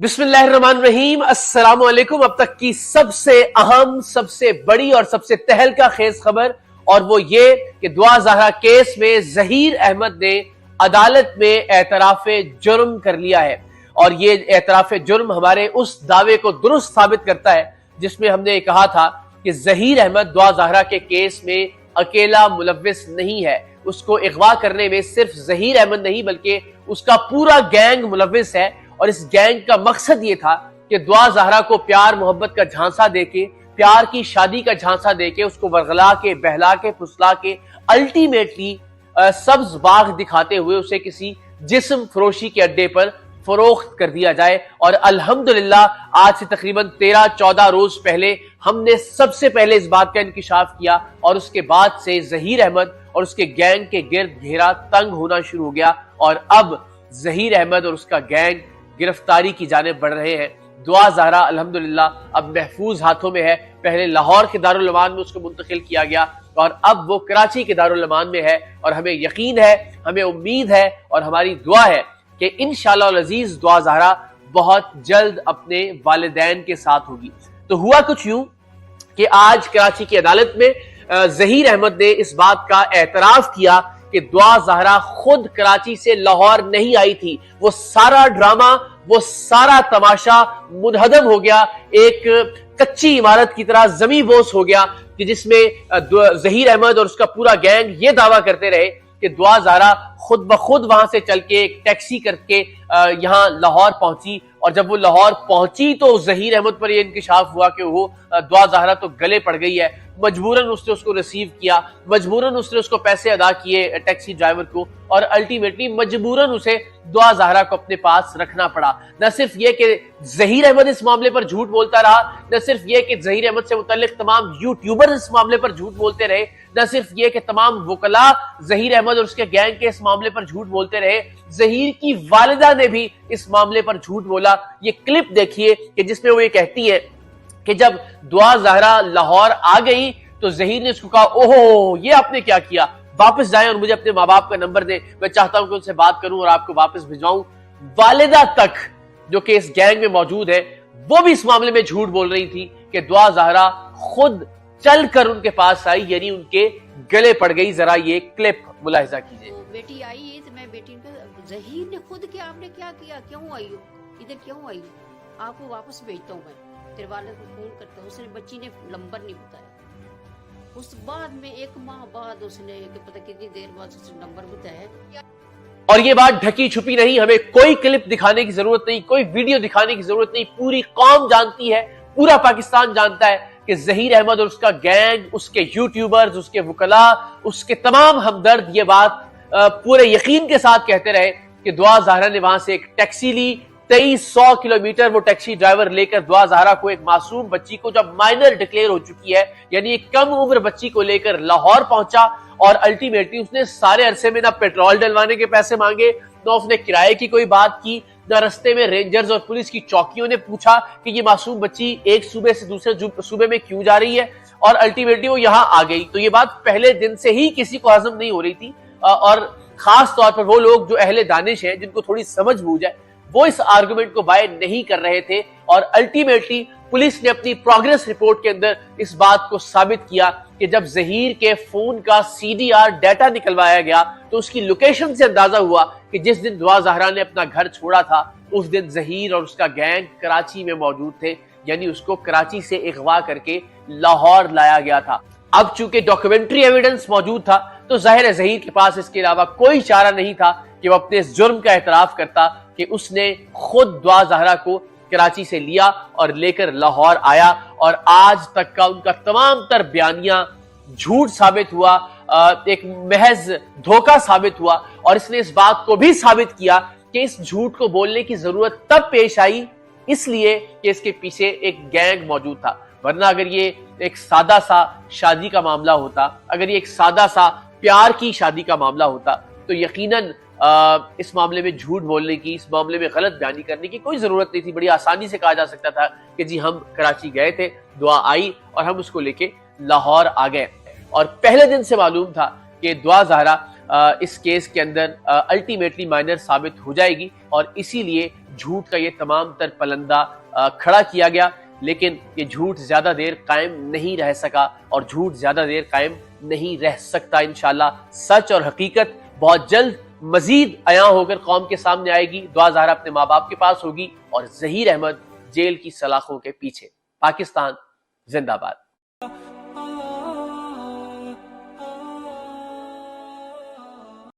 बिस्मिल्लाहिर्रहमानिर्रहीम। अस्सलाम वालेकुम। अब तक की सबसे अहम, सबसे बड़ी और सबसे तहलका खेज खबर, और वो ये कि दुआ ज़हरा केस में ज़हीर अहमद ने अदालत में एतराफ़े जुर्म कर लिया है। और ये एतराफ़े जुर्म हमारे उस दावे को दुरुस्त साबित करता है जिसमें हमने कहा था कि ज़हीर अहमद दुआ ज़हरा के केस में अकेला मुलव्विस नहीं है। उसको अगवा करने में सिर्फ ज़हीर अहमद नहीं बल्कि उसका पूरा गैंग मुलव्विस है। और इस गैंग का मकसद ये था कि दुआ ज़हरा को प्यार मोहब्बत का झांसा देके, प्यार की शादी का झांसा देके, उसको वर्गला के, बहला के, फुसला के, अल्टीमेटली सब्ज बाग दिखाते हुए उसे किसी जिस्म फरोशी के अड्डे पर फरोख्त कर दिया जाए। और अल्हम्दुलिल्लाह आज से तकरीबन 13-14 रोज पहले हमने सबसे पहले इस बात का इंकिशाफ किया, और उसके बाद से ज़हीर अहमद और उसके गैंग के गिर्द घेरा तंग होना शुरू हो गया। और अब ज़हीर अहमद और उसका गैंग गिरफ्तारी की जानिब बढ़ रहे हैं। दुआ ज़हरा अल्हम्दुलिल्लाह अब महफूज हाथों में है। पहले लाहौर के दारुल अमान में उसको मुंतकिल किया गया और अब वो कराची के दारुल अमान में है। और हमें यकीन है, हमें उम्मीद है और हमारी दुआ है कि इंशाअल्लाह अज़ीज दुआ ज़हरा बहुत जल्द अपने वालिदैन के साथ होगी। तो हुआ कुछ यूं कि आज कराची की अदालत में ज़हीर अहमद ने इस बात का एतराफ किया कि दुआ ज़हरा खुद कराची से लाहौर नहीं आई थी। वो सारा ड्रामा, वो सारा तमाशा मुनहदम हो गया, एक कच्ची इमारत की तरह जमी बोस हो गया कि जिसमें ज़हीर अहमद और उसका पूरा गैंग ये दावा करते रहे कि दुआ ज़हरा खुद ब खुद वहां से चल के एक टैक्सी करके यहाँ लाहौर पहुंची। और जब वो लाहौर पहुंची तो ज़हीर अहमद पर यह इंकिशाफ हुआ कि वो दुआ ज़हरा तो गले पड़ गई है। मजबूरन उसने उसको रिसीव किया, मजबूरन उसने उसको पैसे अदा किए टैक्सी ड्राइवर को, और अल्टीमेटली मजबूरन उसे दुआ ज़हरा को अपने पास रखना पड़ा। न सिर्फ ये कि ज़हीर अहमद इस मामले पर झूठ बोलता रहा, न सिर्फ ये कि ज़हीर अहमद से मुतल्लिक तमाम यूट्यूबर इस मामले पर झूठ बोलते रहे, न सिर्फ ये कि तमाम वकला ज़हीर अहमद और उसके गैंग के इस मामले पर झूठ बोलते रहे, ज़हीर की वालिदा ने भी इस मामले पर झूठ बोला। ये क्लिप देखिए कि जिसमें वो ये कहती है कि जब दुआ ज़हरा लाहौर आ गई तो ज़हीर ने उसको कहा, ओहो ये आपने क्या किया, वापस जाएं और मुझे अपने माँ बाप का नंबर दें, मैं चाहता हूं कि उनसे बात करूं और आपको वापस भिजवाऊं। वालिदा तक जो कि इस गैंग में मौजूद है वो भी इस मामले में झूठ बोल रही थी कि दुआ ज़हरा खुद चल कर उनके पास आई, यानी उनके गले पड़ गई। जरा ये क्लिप मुलाहिजा कीजिए। बेटी आई है तो मैं बेटी को, ज़हीर ने खुद क्या, आपने क्या किया, क्यों आई हो इधर, क्यों आई हो, आपको वापस भेजता हूँ, मैं तेरे वाले को फोन करता हूँ। उसने बच्ची ने नंबर नहीं बताया। उस बाद में 1 माह बाद उसने पता कितनी देर बाद उसने नंबर बताया। और ये बात ढकी छुपी नहीं, हमें कोई क्लिप दिखाने की जरूरत नहीं, कोई वीडियो दिखाने की जरूरत नहीं। पूरी कौम जानती है, पूरा पाकिस्तान जानता है कि ज़हीर अहमद और उसका गैंग, उसके यूट्यूबर्स, उसके वकला, उसके तमाम हमदर्द ये बात पूरे यकीन के साथ कहते रहे कि दुआ ज़हरा ने वहां से एक टैक्सी ली। 2300 किलोमीटर वो टैक्सी ड्राइवर लेकर दुआ ज़हरा को, एक मासूम बच्ची को जब माइनर डिक्लेयर हो चुकी है, यानी एक कम उम्र बच्ची को लेकर लाहौर पहुंचा। और अल्टीमेटली उसने सारे अरसे में ना पेट्रोल डलवाने के पैसे मांगे, ना उसने किराए की कोई बात की, ना रस्ते में रेंजर्स और पुलिस की चौकियों ने पूछा कि ये मासूम बच्ची एक सूबे से दूसरे सूबे में क्यों जा रही है, और अल्टीमेटली वो यहाँ आ गई। तो ये बात पहले दिन से ही किसी को हजम नहीं हो रही थी, और खास तौर पर वो लोग जो अहले दानिश हैं, जिनको थोड़ी समझ बूझ है, वो इस आर्गुमेंट को बाय नहीं कर रहे थे। और अल्टीमेटली पुलिस ने अपनी प्रोग्रेस रिपोर्ट के अंदर इस बात को साबित किया कि जब ज़हीर के फोन का CDR डाटा निकलवाया गया तो उसकी लोकेशन से अंदाजा हुआ कि जिस दिन दुआ ज़हरा ने अपना घर छोड़ा था उस दिन ज़हीर और उसका गैंग कराची में मौजूद थे, यानी उसको कराची से अगवा करके लाहौर लाया गया था। अब चूंकि डॉक्यूमेंट्री एविडेंस मौजूद था तो जाहिर है ज़हीर के पास इसके अलावा कोई चारा नहीं था कि वो अपने इस जुर्म का एतराफ करता कि उसने खुद दुआ ज़हरा को कराची से लिया और लेकर लाहौर आया। और आज तक का उनका तमाम तर बयानिया झूठ साबित हुआ, एक महज धोखा साबित हुआ। और इसने इस बात को भी साबित किया कि इस झूठ को बोलने की जरूरत तब पेश आई इसलिए कि इसके पीछे एक गैंग मौजूद था। वरना अगर ये एक सादा सा शादी का मामला होता, अगर ये एक सादा सा प्यार की शादी का मामला होता, तो यकीनन इस मामले में झूठ बोलने की, इस मामले में गलत बयानी करने की कोई जरूरत नहीं थी। बड़ी आसानी से कहा जा सकता था कि जी हम कराची गए थे, दुआ आई और हम उसको लेके लाहौर आ गए। और पहले दिन से मालूम था कि दुआ ज़हरा इस केस के अंदर अल्टीमेटली माइनर साबित हो जाएगी, और इसीलिए جھوٹ کا یہ تمام تر پلندہ کھڑا کیا گیا، لیکن یہ جھوٹ زیادہ دیر قائم نہیں رہ سکا اور جھوٹ زیادہ دیر قائم نہیں رہ سکتا۔ انشاءاللہ سچ اور حقیقت بہت جلد مزید عیاں ہو کر قوم کے سامنے آئے گی۔ دعا ظاہرہ اپنے ماں باپ کے پاس ہوگی اور ظہیر احمد جیل کی سلاخوں کے پیچھے۔ پاکستان زندہ باد۔